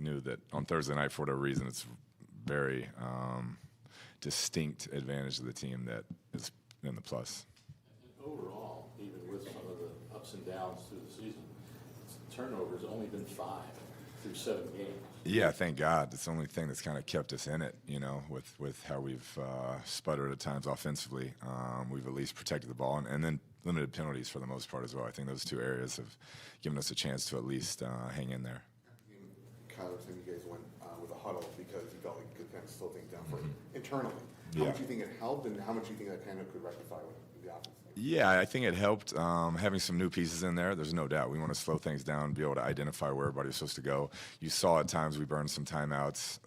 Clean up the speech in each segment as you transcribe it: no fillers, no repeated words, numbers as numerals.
knew that on Thursday night, for whatever reason, it's very distinct advantage of the team that is in the plus. And overall, even with some of the ups and downs through the season, turnovers only been 5 through 7 games. Yeah, thank God. It's the only thing that's kind of kept us in it, you know, with how we've sputtered at times offensively. We've at least protected the ball, and then limited penalties for the most part as well. I think those 2 areas have given us a chance to at least hang in there. Kyler saying you guys went with a huddle because you felt like you could kind of slow things down for internally. How Yeah. much do you think it helped, and how much do you think that kind of could rectify with the offense? Yeah, I think it helped having some new pieces in there. There's no doubt. We want to slow things down, be able to identify where everybody's supposed to go. You saw at times we burned some timeouts,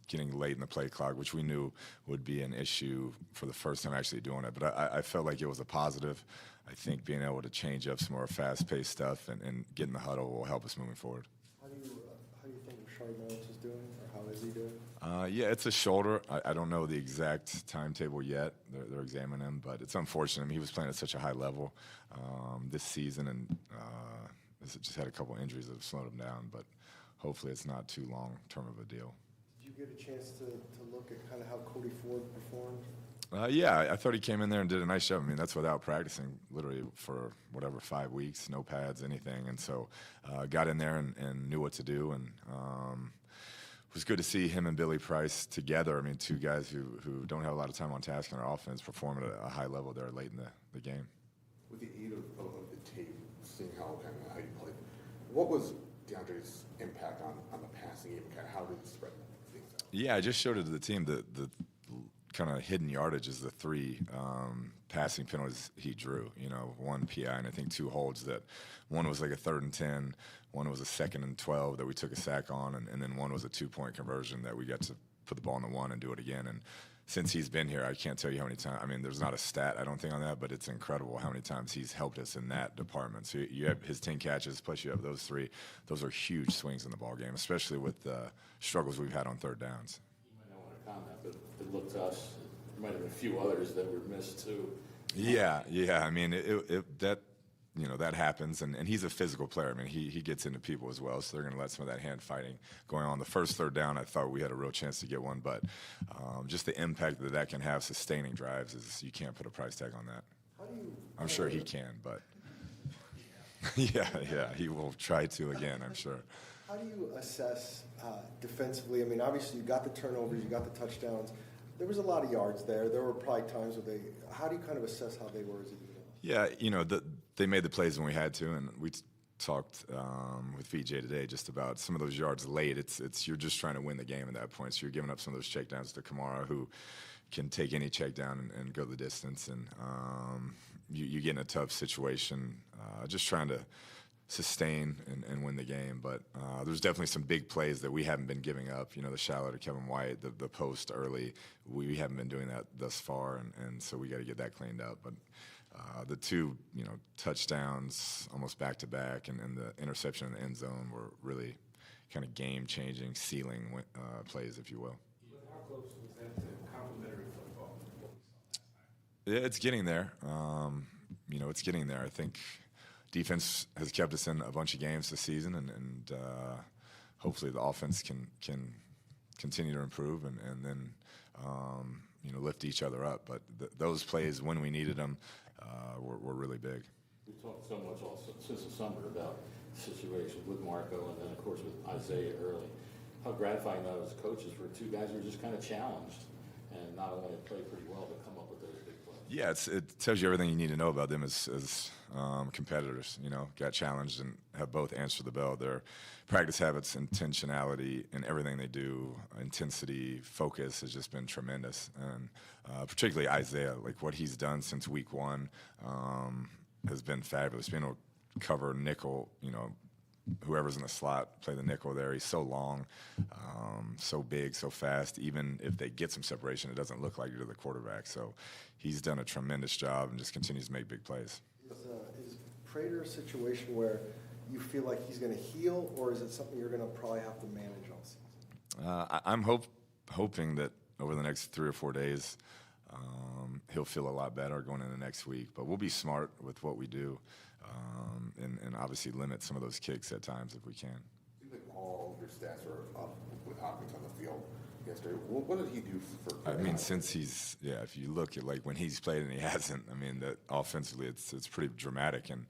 getting late in the play clock, which we knew would be an issue for the first time actually doing it. But I felt like it was a positive. I think being able to change up some more fast-paced stuff and get in the huddle will help us moving forward. How do you think Rashard Lawrence is doing, or how is he doing? Yeah, it's a shoulder. I don't know the exact timetable yet. They're examining him, but it's unfortunate. I mean, he was playing at such a high level this season, and just had a couple injuries that have slowed him down. But hopefully, it's not too long-term of a deal. Did you get a chance to look at kind of how Cody Ford performed? Yeah, I thought he came in there and did a nice job. I mean, that's without practicing literally for 5 weeks, no pads, anything. And so got in there and knew what to do. And it was good to see him and Billy Price together. I mean, 2 guys who don't have a lot of time on task in our offense perform at a high level there late in the game. With the aid of the tape, seeing how you played, what was DeAndre's impact on the passing game? Kind of how did he spread things out? Yeah, I just showed it to the team. The kind of hidden yardage is the 3 passing penalties he drew. You know, 1 PI and I think 2 holds. That one was like a 3rd and 10, one was a 2nd and 12 that we took a sack on, and then one was a 2-point conversion that we got to put the ball in the 1 and do it again. And since he's been here, I can't tell you how many times. I mean, there's not a stat, I don't think, on that, but it's incredible how many times he's helped us in that department. So you have his 10 catches, plus you have those 3. Those are huge swings in the ball game, especially with the struggles we've had on 3rd downs. You might not want to comment, but it looked to us, there might have been a few others that were missed too. Yeah. I mean, that happens, and he's a physical player. I mean, he gets into people as well, so they're going to let some of that hand fighting going on. The first 3rd down, I thought we had a real chance to get one, but just the impact that can have sustaining drives is you can't put a price tag on that. I'm sure he can, but yeah, he will try to again, I'm sure. How do you assess defensively? I mean, obviously you got the turnovers, you got the touchdowns. There was a lot of yards there. There were probably times where how do you kind of assess how they were as a unit? Yeah, they made the plays when we had to, and we talked with VJ today just about some of those yards late. It's you're just trying to win the game at that point, so you're giving up some of those checkdowns to Kamara, who can take any check down and go the distance, and you get in a tough situation just trying to sustain and win the game. But there's definitely some big plays that we haven't been giving up. You know, the shallow to Kevin White, the post early, we haven't been doing that thus far, and so we got to get that cleaned up. But the 2, touchdowns almost back-to-back and the interception in the end zone were really kind of game-changing, sealing plays, if you will. How close was that to complementary football? Yeah, it's getting there. It's getting there. I think defense has kept us in a bunch of games this season, and hopefully the offense can continue to improve and then lift each other up. But those plays when we needed them were really big. We talked so much also since the summer about the situation with Marco and then, of course, with Isaiah early. How gratifying that was as coaches for 2 guys who were just kind of challenged and not only played pretty well, but come up with those big plays. Yeah, it tells you everything you need to know about them as competitors. Got challenged and have both answered the bell. Their practice habits, intentionality, and everything they do, intensity, focus has just been tremendous. And particularly Isaiah, like what he's done since week 1 has been fabulous. Being able to cover nickel, whoever's in the slot, play the nickel there. He's so long, so big, so fast. Even if they get some separation, it doesn't look like you're the quarterback. So he's done a tremendous job and just continues to make big plays. Is Prater a situation where you feel like he's going to heal, or is it something you're going to probably have to manage all season? I'm hoping that over the next 3 or 4 days, he'll feel a lot better going into next week. But we'll be smart with what we do, and obviously limit some of those kicks at times if we can. It seems like all of your stats were up with Hopkins on the field yesterday. What did he do for? I mean, since he's if you look at like when he's played and he hasn't, I mean that offensively it's pretty dramatic. And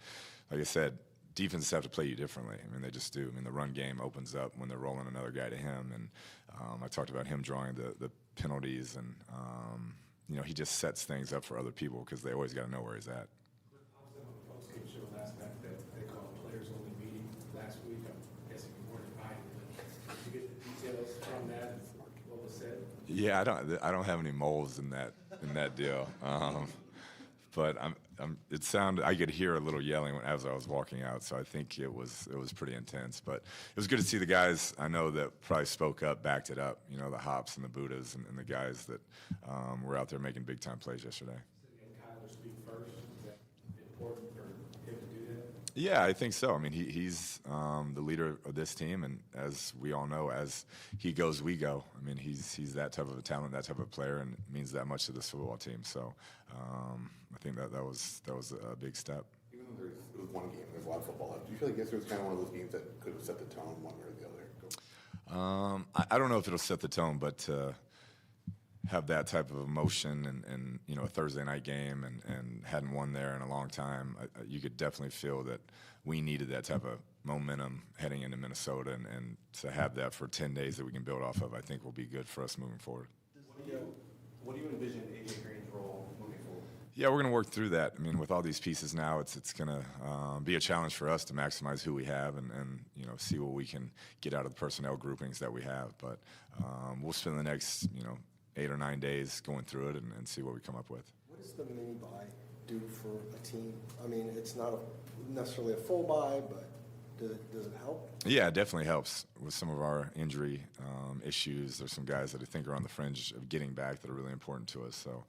like I said, defenses have to play you differently. I mean, they just do. I mean, the run game opens up when they're rolling another guy to him. And I talked about him drawing the penalties, and he just sets things up for other people because they always got to know where he's at. I was on the post-game show last night that they called a players-only meeting last week. I'm guessing you weren't invited, but did you get the details from that and what was said? Yeah, I don't have any moles in that deal. But it sounded, I could hear a little yelling as I was walking out, so I think it was pretty intense. But it was good to see the guys I know that probably spoke up, backed it up. The Hops and the Buddhas and the guys that were out there making big time plays yesterday. So again, Kyler speak first. Is that important for him to do that? Yeah, I think so. I mean, he's the leader of this team, and as we all know, as he goes, we go. I mean, he's that type of a talent, that type of player, and it means that much to this football team. So I think that was a big step. Even though it was one game, there's a lot of football left. Do you feel like yesterday was kind of one of those games that could have set the tone one way or the other? I don't know if it'll set the tone, but to have that type of emotion and a Thursday night game and hadn't won there in a long time, you could definitely feel that we needed that type of momentum heading into Minnesota, and to have that for 10 days that we can build off of, I think will be good for us moving forward. What do you envision A.J. Green's role moving forward? Yeah, we're going to work through that. I mean, with all these pieces now, it's going to be a challenge for us to maximize who we have and see what we can get out of the personnel groupings that we have. But we'll spend the next 8 or 9 days going through it and see what we come up with. What does the mini buy do for a team? I mean, it's not necessarily a full buy, but does it help? Yeah, it definitely helps with some of our injury issues. There's some guys that I think are on the fringe of getting back that are really important to us. So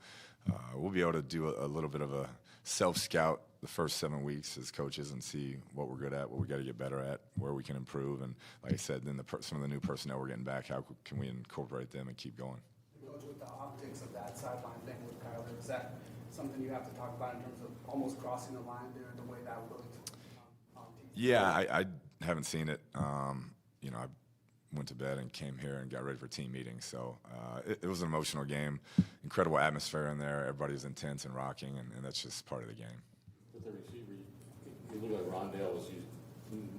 we'll be able to do a little bit of a self-scout the first 7 weeks as coaches and see what we're good at, what we got to get better at, where we can improve. And like I said, then some of the new personnel we're getting back, how can we incorporate them and keep going? Coach, with the optics of that sideline thing with Kyler, is that something you have to talk about in terms of almost crossing the line there, the way that looked on TV? Yeah, I haven't seen it. I went to bed and came here and got ready for team meetings. So it was an emotional game, incredible atmosphere in there. Everybody was intense and rocking, and that's just part of the game. With the receiver, you look like Rondale was used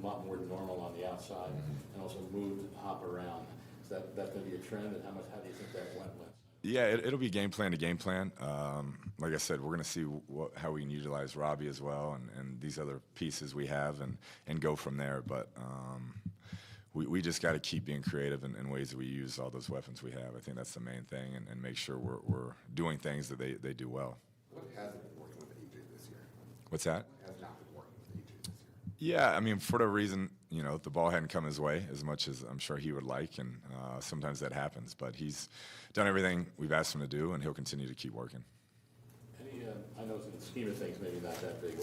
a lot more than normal on the outside and also moved, hop around. Is that going to be a trend, and how do you think that went? Yeah, it'll be game plan to game plan. Like I said, we're going to see how we can utilize Robbie as well and these other pieces we have and go from there. But we just got to keep being creative in ways that we use all those weapons we have. I think that's the main thing, and make sure we're doing things that they do well. What hasn't been working with AJ this year? What's that? What has not been working with AJ this year? Yeah, I mean, for the reason, the ball hadn't come his way as much as I'm sure he would like, and sometimes that happens. But he's done everything we've asked him to do, and he'll continue to keep working. I know in the scheme of things, maybe not that big.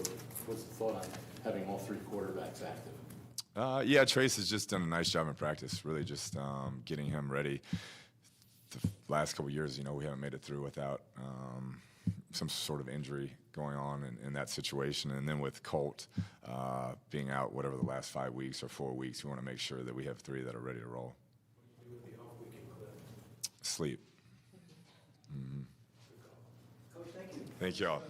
What's the thought on having all three quarterbacks active? Yeah, Trace has just done a nice job in practice, really just getting him ready. The last couple of years, we haven't made it through without some sort of injury going on in that situation. And then with Colt being out, whatever the last 5 weeks or 4 weeks, we want to make sure that we have three that are ready to roll. What do you do with the off weekend, Kliff? Sleep. Mm-hmm. Coach, thank you. Thank you all.